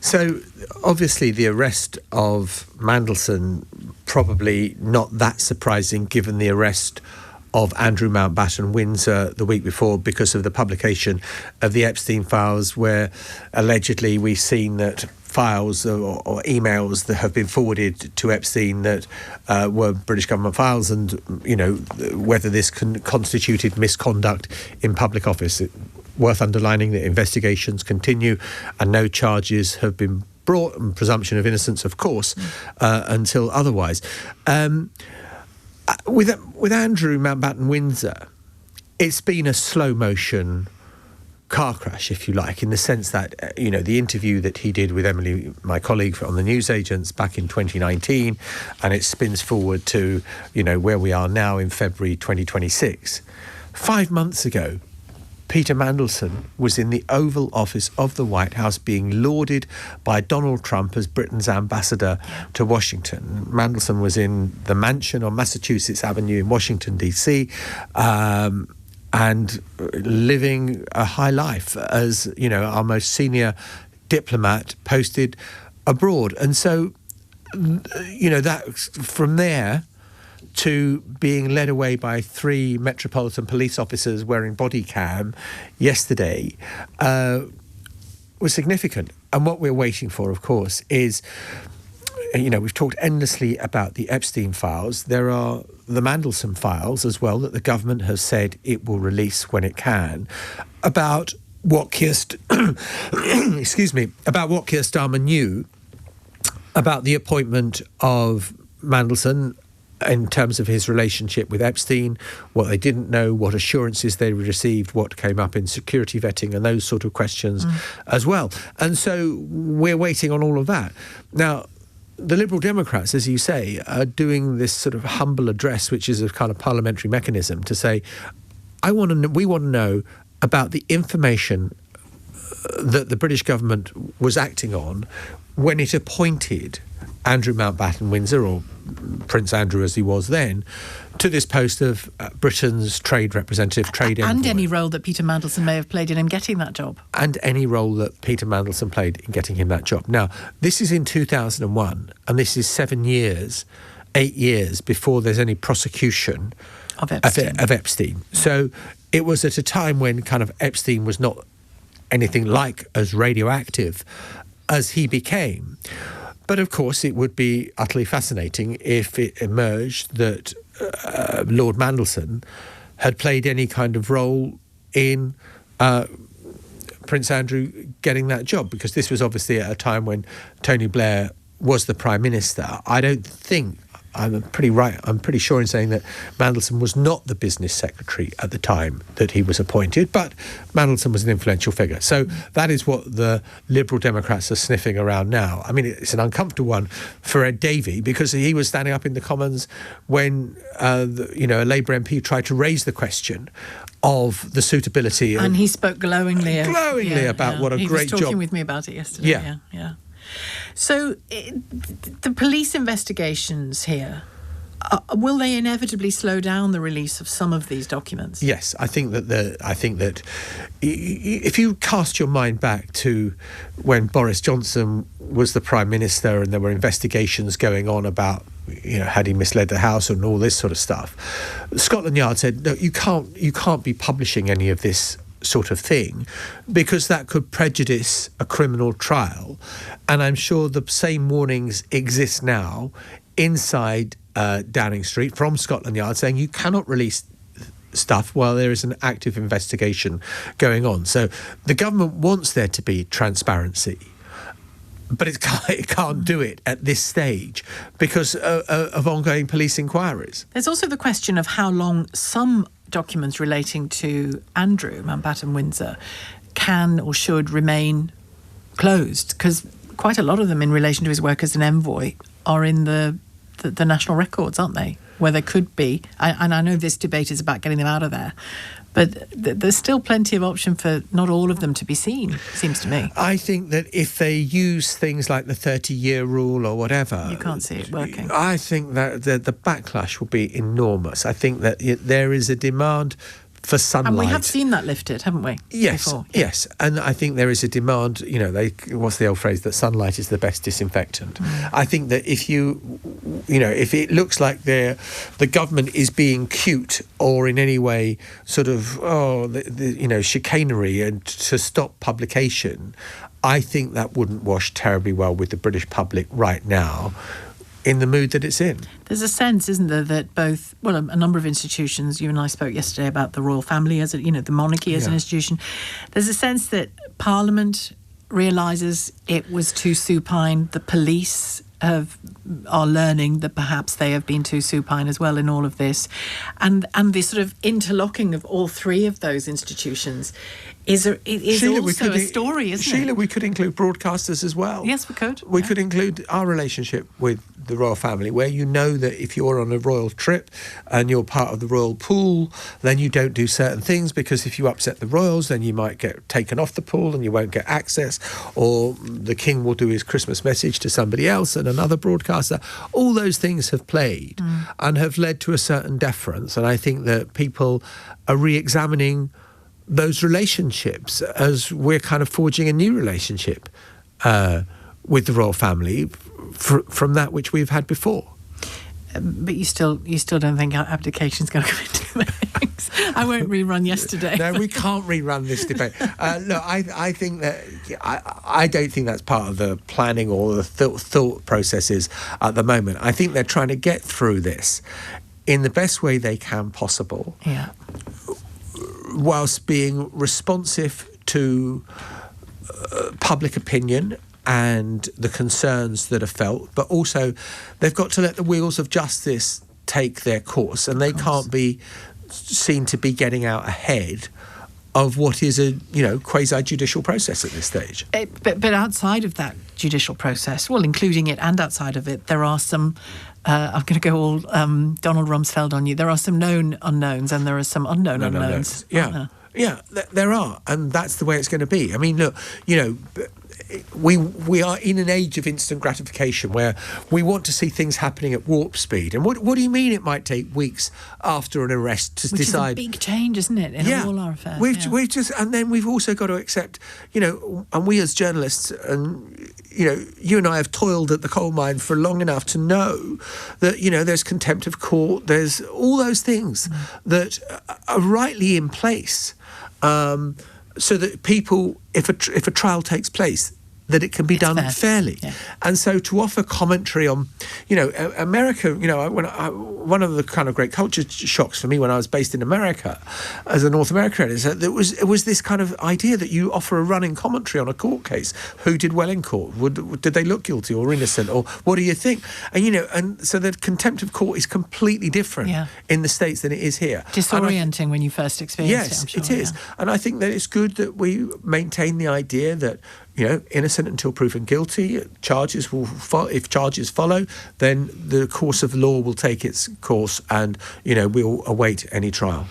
So, obviously, the arrest of Mandelson, probably not that surprising given the arrest of Andrew Mountbatten-Windsor the week before because of the publication of the Epstein files, where allegedly we've seen that files or emails that have been forwarded to Epstein that were British government files, and, whether this constituted misconduct in public office. Worth underlining that investigations continue and no charges have been brought, and presumption of innocence, of course, until otherwise. With Andrew Mountbatten-Windsor, it's been a slow-motion car crash, if you like, in the sense that, the interview that he did with Emily, my colleague on the Newsagents back in 2019, and it spins forward to, where we are now in February 2026. 5 months ago, Peter Mandelson was in the Oval Office of the White House being lauded by Donald Trump as Britain's ambassador to Washington. Mandelson was in the mansion on Massachusetts Avenue in Washington, D.C., and living a high life as, our most senior diplomat posted abroad. And so, that from there to being led away by 3 Metropolitan police officers wearing body cam yesterday was significant. And what we're waiting for, of course, is, we've talked endlessly about the Epstein files. There are the Mandelson files as well that the government has said it will release when it can, about what Keir Starmer knew about the appointment of Mandelson in terms of his relationship with Epstein, what they didn't know, what assurances they received, what came up in security vetting and those sort of questions as well. And so we're waiting on all of that. Now, the Liberal Democrats, as you say, are doing this sort of humble address, which is a kind of parliamentary mechanism to say, we want to know about the information that the British government was acting on when it appointed Andrew Mountbatten-Windsor, or Prince Andrew as he was then, to this post of Britain's trade representative, trade envoy. And any role that Peter Mandelson may have played in him getting that job. And any role that Peter Mandelson played in getting him that job. Now, this is in 2001, and this is 8 years before there's any prosecution of Epstein. So it was at a time when kind of Epstein was not anything like as radioactive as he became. But of course, it would be utterly fascinating if it emerged that Lord Mandelson had played any kind of role in Prince Andrew getting that job, because this was obviously at a time when Tony Blair was the Prime Minister. I'm pretty sure in saying that Mandelson was not the business secretary at the time that he was appointed, but Mandelson was an influential figure. So that is what the Liberal Democrats are sniffing around now. I mean, it's an uncomfortable one for Ed Davey, because he was standing up in the Commons when a Labour MP tried to raise the question of the suitability. And he spoke glowingly about what a great job. He was talking with me about it yesterday. Yeah. So the police investigations here, will they inevitably slow down the release of some of these documents? Yes, I think that if you cast your mind back to when Boris Johnson was the Prime Minister and there were investigations going on about, had he misled the House and all this sort of stuff, Scotland Yard said, no, you can't be publishing any of this sort of thing, because that could prejudice a criminal trial. And I'm sure the same warnings exist now inside Downing Street from Scotland Yard, saying you cannot release stuff while there is an active investigation going on. So the government wants there to be transparency, but it can't do it at this stage because of ongoing police inquiries. There's also the question of how long some documents relating to Andrew Mountbatten-Windsor can or should remain closed, because quite a lot of them in relation to his work as an envoy are in the national records, aren't they? Where there could be, and I know this debate is about getting them out of there, but there's still plenty of option for not all of them to be seen, seems to me. I think that if they use things like the 30-year rule or whatever, you can't see it working. I think that the backlash will be enormous. I think that there is a demand for sunlight. And we have seen that lifted, haven't we? Yes, before? yes. And I think there is a demand, what's the old phrase, that sunlight is the best disinfectant. I think that if if it looks like the government is being cute or in any way sort of, chicanery and to stop publication, I think that wouldn't wash terribly well with the British public right now, in the mood that it's in. There's a sense, isn't there, that a number of institutions, you and I spoke yesterday about the royal family as the monarchy as an institution. There's a sense that Parliament realises it was too supine. The police are learning that perhaps they have been too supine as well in all of this. And the sort of interlocking of all three of those institutions is Sheila, also a story, isn't it? Sheila, we could include broadcasters as well. Yes, we could. We could include our relationship with the royal family, where you know that if you're on a royal trip and you're part of the royal pool, then you don't do certain things, because if you upset the royals, then you might get taken off the pool and you won't get access, or the king will do his Christmas message to somebody else and another broadcaster. All those things have played and have led to a certain deference, and I think that people are re-examining those relationships as we're kind of forging a new relationship with the royal family from that which we've had before. But you still don't think abdication's going to come into things? I won't rerun yesterday. No, we can't rerun this debate. Look, I think that I don't think that's part of the planning or the thought processes at the moment. I think they're trying to get through this in the best way they can possible. Yeah. Whilst being responsive to public opinion and the concerns that are felt, but also they've got to let the wheels of justice take their course, and they can't be seen to be getting out ahead of what is a quasi-judicial process at this stage. But outside of that judicial process, well, including it and outside of it, there are some. I'm going to go all Donald Rumsfeld on you. There are some known unknowns and there are some unknown unknowns. Yeah, there are, and that's the way it's going to be. I mean, look, we are in an age of instant gratification where we want to see things happening at warp speed. And what do you mean it might take weeks after an arrest to decide? Which is a big change, isn't it, in all our affairs? We've just, and then we've also got to accept, and we as journalists, and you and I have toiled at the coal mine for long enough to know that there's contempt of court, there's all those things that are rightly in place. So that people, if a trial takes place, that it can be done fairly. Yeah. And so to offer commentary on, America, one of the kind of great culture shocks for me when I was based in America as a North American editor, it was this kind of idea that you offer a running commentary on a court case. Who did well in court? Did they look guilty or innocent? Or what do you think? And, and so the contempt of court is completely different in the States than it is here. Disorienting when you first experienced it, I'm sure. Yes, it is. Yeah. And I think that it's good that we maintain the idea that, innocent until proven guilty. Charges will if charges follow, then the course of law will take its course, and we'll await any trial.